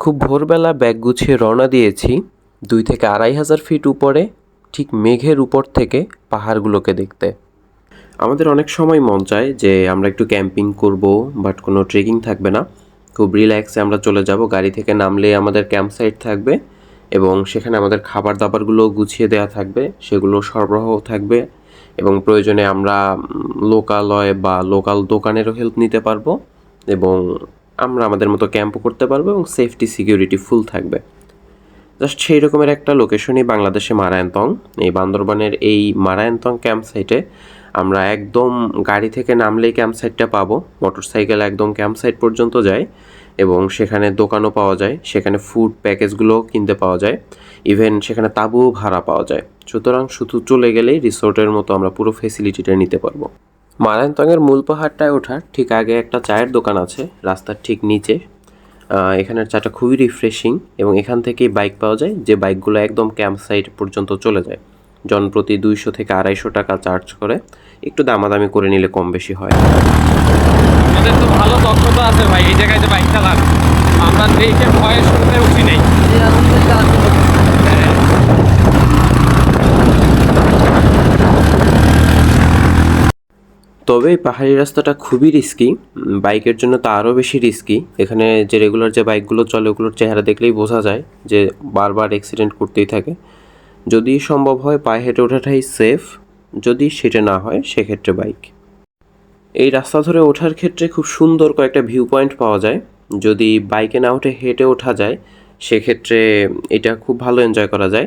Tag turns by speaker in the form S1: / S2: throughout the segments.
S1: খুব ভোরবেলা ব্যাগ গুছিয়ে রওনা দিয়েছি 2 থেকে 2,500 ফিট উপরে, ঠিক মেঘের উপর থেকে পাহাড়গুলোকে দেখতে। আমাদের অনেক সময় মন চায় যে আমরা একটু ক্যাম্পিং করব, বাট কোনো ট্রেকিং থাকবে না, খুব রিল্যাক্সে আমরা চলে যাব। গাড়ি থেকে নামলে আমাদের ক্যাম্প সাইট থাকবে এবং সেখানে আমাদের খাবার দাবারগুলো গুছিয়ে দেওয়া থাকবে, সেগুলো সরবরাহ থাকবে এবং প্রয়োজনে আমরা লোকালয় বা লোকাল দোকানেরও হেল্প নিতে পারবো এবং আমরা আমাদের মতো ক্যাম্পও করতে পারবো এবং সেফটি সিকিউরিটি ফুল থাকবে। জাস্ট সেই রকমের একটা লোকেশনই বাংলাদেশে মারায়নতং। এই বান্দরবানের এই মারায়নতং ক্যাম্প সাইটে আমরা একদম গাড়ি থেকে নামলেই ক্যাম্প সাইটটা পাবো। মোটরসাইকেল একদম ক্যাম্প সাইট পর্যন্ত যায় এবং সেখানে দোকানও পাওয়া যায়, সেখানে ফুড প্যাকেজগুলো কিনতে পাওয়া যায়, ইভেন সেখানে তাঁবুও ভাড়া পাওয়া যায়। সুতরাং শুধু চলে গেলেই রিসোর্টের মতো আমরা পুরো ফেসিলিটিটা নিতে পারবো। মারায়নতংয়ের মূল পাহাড়টায় ওঠার ঠিক আগে একটা চায়ের দোকান আছে রাস্তার ঠিক নিচে। এখানের চাটা খুবই রিফ্রেশিং এবং এখান থেকেই বাইক পাওয়া যায়, যে বাইকগুলো একদম ক্যাম্প সাইট পর্যন্ত চলে যায়। জনপ্রতি 200 থেকে 250 টাকা চার্জ করে, একটু দামাদামি করে নিলে কম বেশি হয়।
S2: আমাদের তো ভালো দক্ষতা আছে ভাই এই জায়গায় যে বাইক চালান, আমরা দেখে ভয়ে শুনতে উঠি নেই।
S1: তবে এই পাহাড়ি রাস্তাটা খুবই রিস্কি, বাইকের জন্য তো আরও বেশি রিস্কি। এখানে যে রেগুলার যে বাইকগুলো চলে ওগুলোর চেহারা দেখলেই বোঝা যায় যে বারবার অ্যাক্সিডেন্ট করতেই থাকে। যদি সম্ভব হয় পায়ে হেঁটে ওঠাটাই সেফ, যদি সেটা না হয় সেক্ষেত্রে বাইক। এই রাস্তা ধরে ওঠার ক্ষেত্রে খুব সুন্দর কয়েকটা ভিউ পয়েন্ট পাওয়া যায়। যদি বাইকে না উঠে হেঁটে ওঠা যায় সেক্ষেত্রে এটা খুব ভালো এনজয় করা যায়।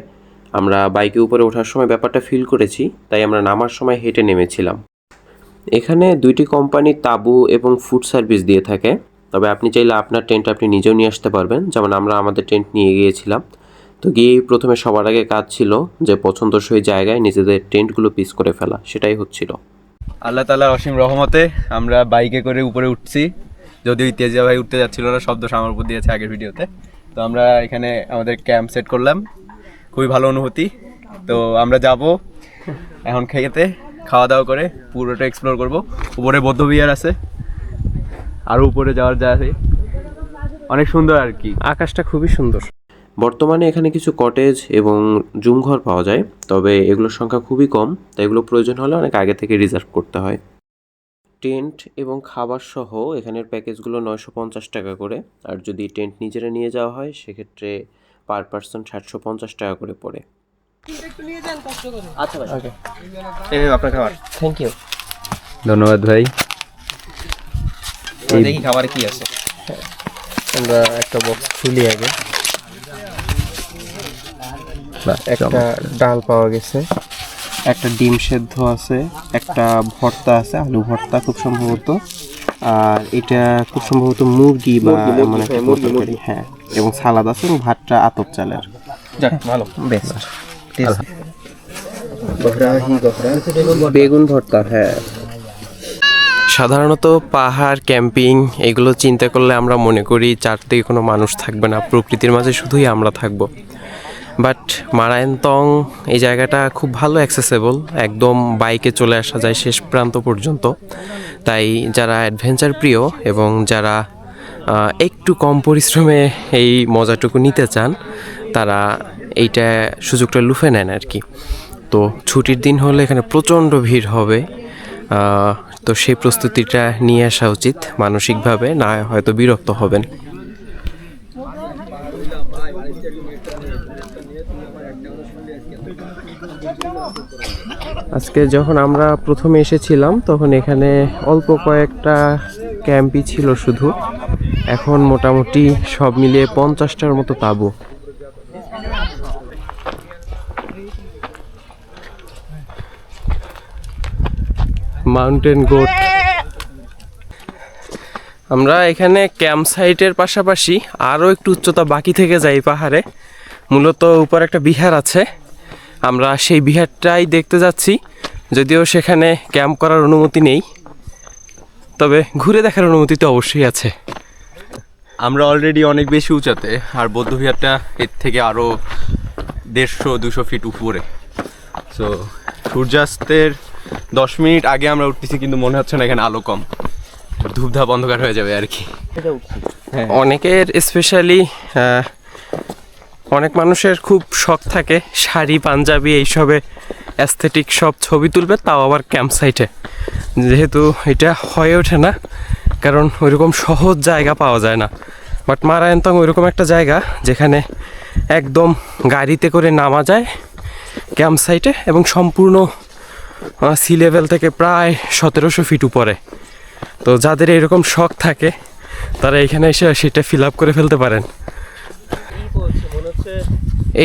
S1: আমরা বাইকে উপরে ওঠার সময় ব্যাপারটা ফিল করেছি, তাই আমরা নামার সময় হেঁটে নেমেছিলাম। এখানে 2টি কোম্পানি তাঁবু এবং ফুড সার্ভিস দিয়ে থাকে, তবে আপনি চাইলে আপনার টেন্ট আপনি নিজেও নিয়ে আসতে পারবেন। যেমন আমরা আমাদের টেন্ট নিয়ে গিয়েছিলাম, তো গিয়েই প্রথমে সবার আগে কাজ ছিল যে পছন্দসই জায়গায় নিজেদের টেন্টগুলো পিস করে ফেলা, সেটাই হচ্ছিল।
S2: আল্লাহ তাআলার অসীম রহমতে আমরা বাইকে করে উপরে উঠছি, যদিও তেজা ভাই উঠতে যাচ্ছিল না, শব্দ আমার উপর দিয়েছে আগের ভিডিওতে। তো আমরা এখানে আমাদের ক্যাম্প সেট করলাম, খুবই ভালো অনুভূতি। তো আমরা যাব এখন খেতে, খাওয়া দাওয়া করে পুরোটা এক্সপ্লোর করব। উপরে বৌদ্ধ বিহার আছে, আরও উপরে যাওয়ার যায়, অনেক সুন্দর আর কি, আকাশটা খুবই সুন্দর।
S1: বর্তমানে এখানে কিছু কটেজ এবং জুম ঘর পাওয়া যায়, তবে এগুলোর সংখ্যা খুবই কম, তাই এগুলো প্রয়োজন হলে অনেক আগে থেকে রিজার্ভ করতে হয়। টেন্ট এবং খাবার সহ এখানের প্যাকেজগুলো 950 টাকা করে, আর যদি টেন্ট নিজেরা নিয়ে যাওয়া হয় সেক্ষেত্রে পার পার্সন 750 টাকা করে পড়ে।
S2: আচ্ছা ভাই, ওকে, এই আপনার খাবার।
S1: থ্যাংক ইউ,
S2: ধন্যবাদ ভাই। দেখি খাবারে কি আছে।
S1: আমরা একটা বক্স খুলি আগে। একটা ডাল পাওয়া গেছে, একটা ডিম সেদ্ধ আছে, একটা ভর্তা আছে, আলু ভর্তা খুব সম্ভবত, আর এটা খুব সম্ভবত মুরগি বা এমন একটা তরকারি, হ্যাঁ, এবং সালাদ আছে এবং ভাতটা আতপ চালের।
S2: যাক ভালো,
S1: বেস্ট। বেগুন ভর্তা, হ্যাঁ। সাধারণত পাহাড়, ক্যাম্পিং এগুলো চিন্তা করলে আমরা মনে করি চারদিকে কোনো মানুষ থাকবে না, প্রকৃতির মাঝে শুধুই আমরা থাকব। বাট মারায়নতং এই জায়গাটা খুব ভালো অ্যাক্সেসেবল, একদম বাইকে চলে আসা যায় শেষ প্রান্ত পর্যন্ত। তাই যারা অ্যাডভেঞ্চার প্রিয় এবং যারা একটু কম পরিশ্রমে এই মজাটুকু নিতে চান, তারা এইটা সুযোগটা লুফে নেন আর কি। তো ছুটির দিন হলে এখানে প্রচণ্ড ভিড় হবে, তো সেই প্রস্তুতিটা নিয়ে আসা উচিত মানসিকভাবে, না হয়তো বিরক্ত হবেন। আজকে যখন আমরা প্রথমে এসেছিলাম তখন এখানে অল্প কয়েকটা ক্যাম্পই ছিল শুধু, এখন মোটামুটি সব মিলিয়ে 50টার মতো তাঁবু। Mountain goat. আমরা এখানে ক্যাম্প সাইটের পাশাপাশি আরও একটু উচ্চতা বাকি থেকে যাই পাহাড়ে, মূলত উপর একটা বিহার আছে, আমরা সেই বিহারটাই দেখতে যাচ্ছি। যদিও সেখানে ক্যাম্প করার অনুমতি নেই, তবে ঘুরে দেখার অনুমতি তো অবশ্যই আছে।
S2: আমরা অলরেডি অনেক বেশি উঁচাতে, আর বৌদ্ধ বিহারটা এর থেকে আরও 150-200 ফিট উপরে। সো সূর্যাস্তের 10 মিনিট আগে আমরা উঠতেছি, কিন্তু মনে হচ্ছে না এখানে আলো কম, ধূপধাপ অন্ধকার হয়ে যাবে আর কি। হ্যাঁ।
S3: অনেকের স্পেশালি অনেক মানুষের খুব শখ থাকে শাড়ি পাঞ্জাবি এইসবে অ্যাস্থেটিক সব ছবি তুলবে, তাও আবার ক্যাম্প সাইটে। যেহেতু এটা হয়ে ওঠে না, কারণ ওইরকম সহজ জায়গা পাওয়া যায় না। বাট মারায়ন্তং ওইরকম একটা জায়গা যেখানে একদম গাড়িতে করে নামা যায় ক্যাম্প সাইটে, এবং সম্পূর্ণ সি লেভেল থেকে প্রায় 1700 ফিট উপরে। তো যাদের এরকম শখ থাকে তারা এখানে এসে সেটা ফিল আপ করে ফেলতে পারেন।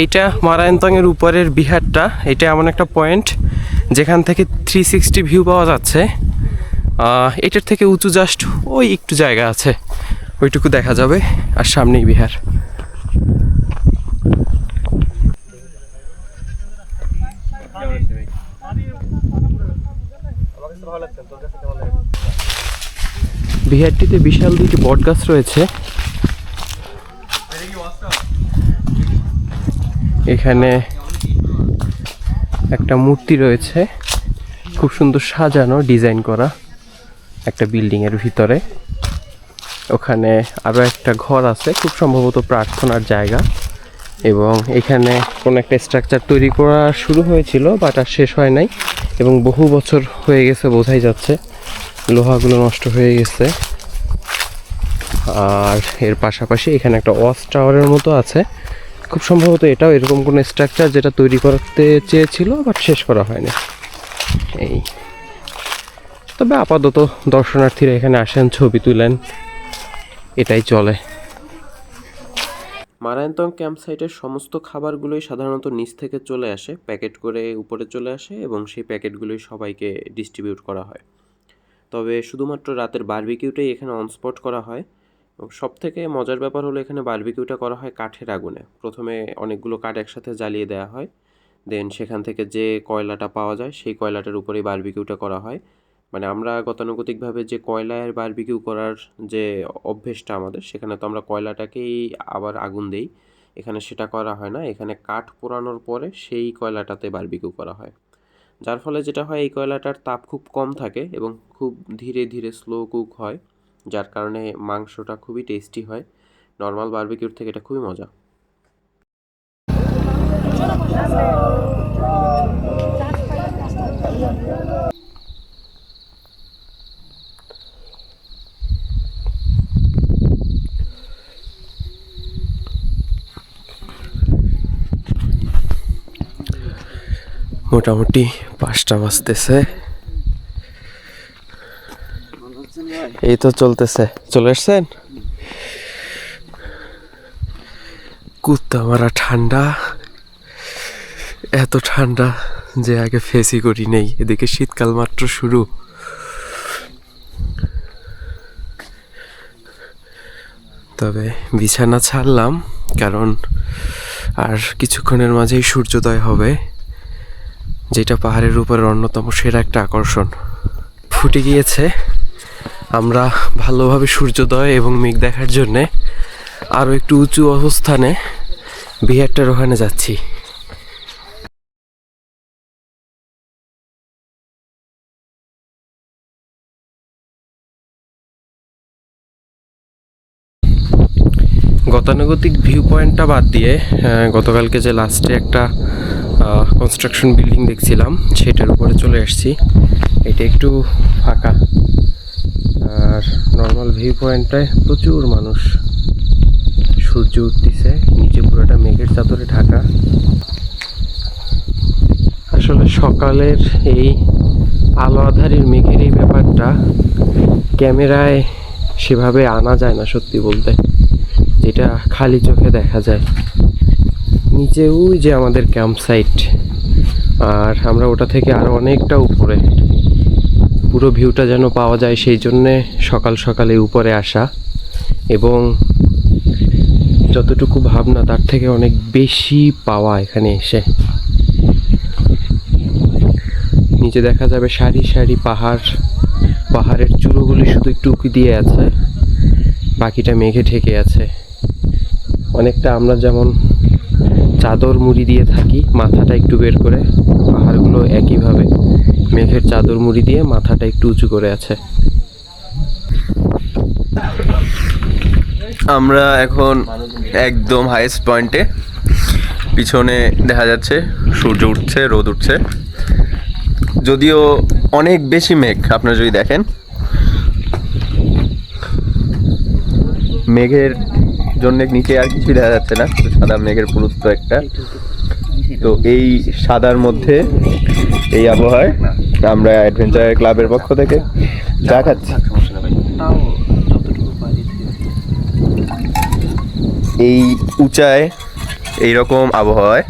S3: এইটা মারায়ন্তংয়ের উপরের বিহারটা, এটা এমন একটা পয়েন্ট যেখান থেকে 360 ভিউ পাওয়া যাচ্ছে। এটার থেকে উঁচু জাস্ট ওই একটু জায়গা আছে, ওইটুকু দেখা যাবে, আর সামনেই বিহার। বিহারটিতে বিশাল দুইটি বট গাছ রয়েছে। এখানে একটা মূর্তি রয়েছে, খুব সুন্দর সাজানো, ডিজাইন করা একটা বিল্ডিংয়ের ভিতরে। ওখানে আরও একটা ঘর আছে, খুব সম্ভবত প্রার্থনার জায়গা। এবং এখানে কোনো একটা স্ট্রাকচার তৈরি করা শুরু হয়েছিল, বাট আর শেষ হয় নাই, এবং বহু বছর হয়ে গেছে বোঝাই যাচ্ছে, লোহাগুলো নষ্ট হয়ে গেছে। আর এর পাশাপাশি এখানে একটা ওয়াচ টাওয়ারের মতো আছে, খুব সম্ভবত এটাও এরকম কোনো স্ট্রাকচার যেটা তৈরি করতে চেয়েছিল, বাট শেষ করা হয়নি। এই তবে আপাতত দর্শনার্থীরা এখানে আসেন, ছবি তুলেন, এটাই চলে।
S1: মারায়ন্তং ক্যাম্প সাইটের সমস্ত খাবারগুলোই সাধারণত নিচ থেকে চলে আসে, প্যাকেট করে উপরে চলে আসে, এবং সেই প্যাকেটগুলোই সবাইকে ডিস্ট্রিবিউট করা হয়। তবে শুধুমাত্র রাতের বারবিকিউটাই এখানে অনস্পট করা হয়। সব থেকে মজার ব্যাপার হলো এখানে বারবিকিউটা করা হয় কাঠের আগুনে। প্রথমে অনেকগুলো কাঠ একসাথে জ্বালিয়ে দেওয়া হয়, দেন সেখান থেকে যে কয়লাটা পাওয়া যায় সেই কয়লাটার উপরেই বারবিকিউটা করা হয়। মানে আমরা গতানুগতিকভাবে যে কয়লায় বারবিকিউ করার যে অভ্যেসটা আমাদের, সেখানে তো আমরা কয়লাটাকেই আবার আগুন দেই, এখানে সেটা করা হয় না। এখানে কাঠ পোড়ানোর পরে সেই কয়লাটাতে বারবিকিউ করা হয়, যার ফলে যেটা হয় এই কয়লাটার তাপ খুব কম থাকে এবং খুব ধীরে ধীরে স্লো কুক হয়, যার কারণে মাংসটা খুবই টেস্টি হয়। নর্মাল বারবিকিউর থেকে এটা খুবই মজা।
S3: মোটামুটি 5টা বাজতেছে, এই তো চলতেছে। চলে আসছেন? কুত্তা মারা ঠান্ডা, এত ঠান্ডা যে আগে ফেসই করি নেই। এদিকে শীতকাল মাত্র শুরু। তবে বিছানা ছাড়লাম, কারণ আর কিছুক্ষণের মাঝেই সূর্যোদয় হবে, যেটা পাহাড়ের উপরের অন্যতম সেরা একটা আকর্ষণ। ফুটে গিয়েছে। আমরা ভালোভাবে সূর্যোদয় এবং মেঘ দেখার জন্যে আরও একটু উঁচু অবস্থানে বিহারটার ওখানে যাচ্ছি। গতানুগতিক ভিউ পয়েন্টটা বাদ দিয়ে গতকালকে যে লাস্টে একটা কনস্ট্রাকশন বিল্ডিং দেখছিলাম সেটার উপরে চলে আসছি। এটা একটু ফাঁকা, আর নর্মাল ভিউ পয়েন্টটায় প্রচুর মানুষ। সূর্য উঠতেছে, নিচে পুরোটা মেঘের চাদরে ঢাকা। আসলে সকালের এই আলো আঁধারির মেঘের এই ব্যাপারটা ক্যামেরায় সেভাবে আনা যায় না সত্যি বলতে, যেটা খালি চোখে দেখা যায়। নিচে ওই যে আমাদের ক্যাম্প সাইট, আর আমরা ওটা থেকে আরও অনেকটা উপরে, পুরো ভিউটা যেন পাওয়া যায় সেই জন্যে সকাল সকালে উপরে আসা। এবং যতটুকু ভাবনা তার থেকে অনেক বেশি পাওয়া এখানে এসে। নিচে দেখা যাবে সারি সারি পাহাড়, পাহাড়ের চূড়োগুলি শুধু একটু উঁকি দিয়ে আছে, বাকিটা মেঘে ঢেকে আছে। অনেকটা আমরা যেমন চাদর মুড়ি দিয়ে থাকি মাথাটা একটু বের করে, পাহাড়গুলো একইভাবে মেঘের চাদর মুড়ি দিয়ে মাথাটা একটু উঁচু করে আছে।
S2: আমরা এখন একদম হাইয়েস্ট পয়েন্টে, পিছনে দেখা যাচ্ছে সূর্য উঠছে, রোদ উঠছে, যদিও অনেক বেশি মেঘ। আপনারা যদি দেখেন মেঘের জন্য নিচে আর কিছুই দেখা যাচ্ছে না, সাদা মেঘের পুরুত্ব একটা। তো এই সাদার মধ্যে এই আবহাওয়ায় আমরা অ্যাডভেঞ্চার ক্লাবের পক্ষ থেকে চা খাচ্ছি। এই উঁচায় এইরকম আবহাওয়ায়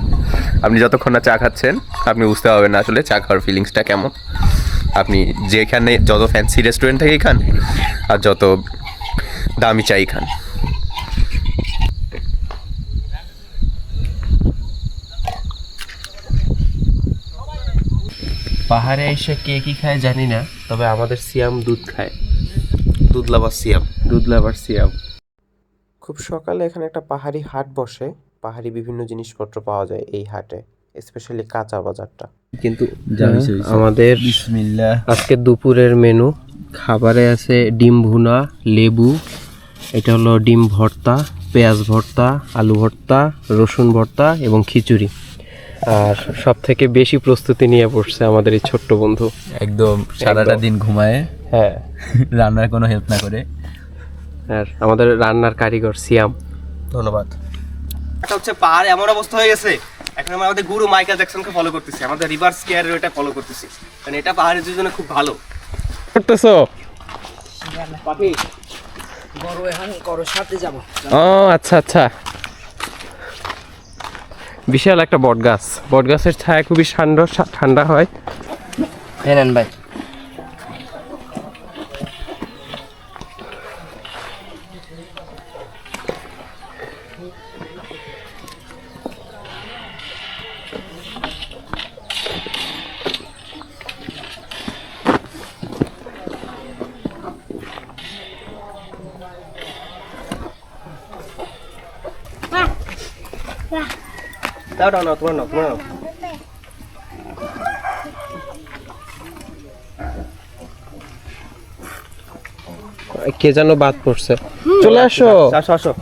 S2: আপনি যতক্ষণ না চা খাচ্ছেন আপনি বুঝতে পারবেন না আসলে চা খাওয়ার ফিলিংসটা কেমন। আপনি যেখানে যত ফ্যান্সি রেস্টুরেন্ট থেকেই খান আর যত দামি চাই খান।
S1: পাহাড়ে এসে কে কি খায় জানি না, তবে আমাদের সিয়াম দুধ খায়। দুধ লাভার সিয়াম, দুধ লাভার সিয়াম। খুব সকালে এখানে একটা পাহাড়ি হাট বসে, পাহাড়ি বিভিন্ন জিনিসপত্র পাওয়া যায় এই হাটে, স্পেশালি কাঁচা বাজারটা। কিন্তু আমাদের আজকে দুপুরের মেনু খাবারে আছে ডিম ভুনা, লেবু, এটা হলো ডিম ভর্তা, পেঁয়াজ ভর্তা, আলু ভর্তা, রসুন ভর্তা এবং খিচুড়ি। আর সব থেকে বেশি প্রস্তুতি নিয়ে পড়ছে আমাদের এই ছোট্ট বন্ধু,
S4: একদম সারাটা দিন ঘুমায়,
S1: হ্যাঁ,
S4: রান্নার কোনো হেল্প না করে।
S1: আর আমাদের রান্নার কারিগর সিয়াম,
S2: ধন্যবাদ।
S5: এটা হচ্ছে পাহাড় এমন অবস্থা হয়ে গেছে, এখন আমরা আমাদের গুরু মাইকেল জ্যাকসনকে ফলো করতেছি, আমাদের রিভার্স কেয়ারের এটা ফলো করতেছি, কারণ এটা পাহাড়ের জন্য খুব ভালো।
S1: করতেছো?
S5: পাখি
S1: ও আচ্ছা আচ্ছা, বিশাল একটা বট গাছ, বট গাছের ছায়া খুবই ঠান্ডা হয়।
S5: নেন ভাই, দাও দাও নাও, তোমার নাও, তোমার নাও।
S1: কে যেন বাদ পড়ছে, চলে আসো।
S5: আসো আসো।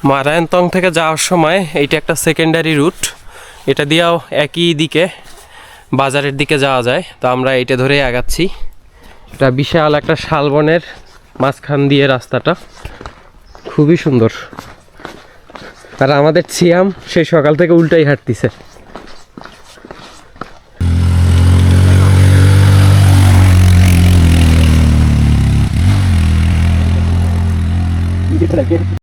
S3: মারায়নতং থেকে যাওয়ার সময় এইটা একটা সেকেন্ডারি রুট, এটা দিয়েও একই দিকে বাজারের দিকে যাওয়া যায়। তো আমরা এইটা ধরেই আগাচ্ছি। এটা বিশাল একটা শালবনের মাঝখান দিয়ে রাস্তাটা, খুবই সুন্দর। আর আমাদের সিয়াম সেই সকাল থেকে উল্টাই হাঁটতিছে।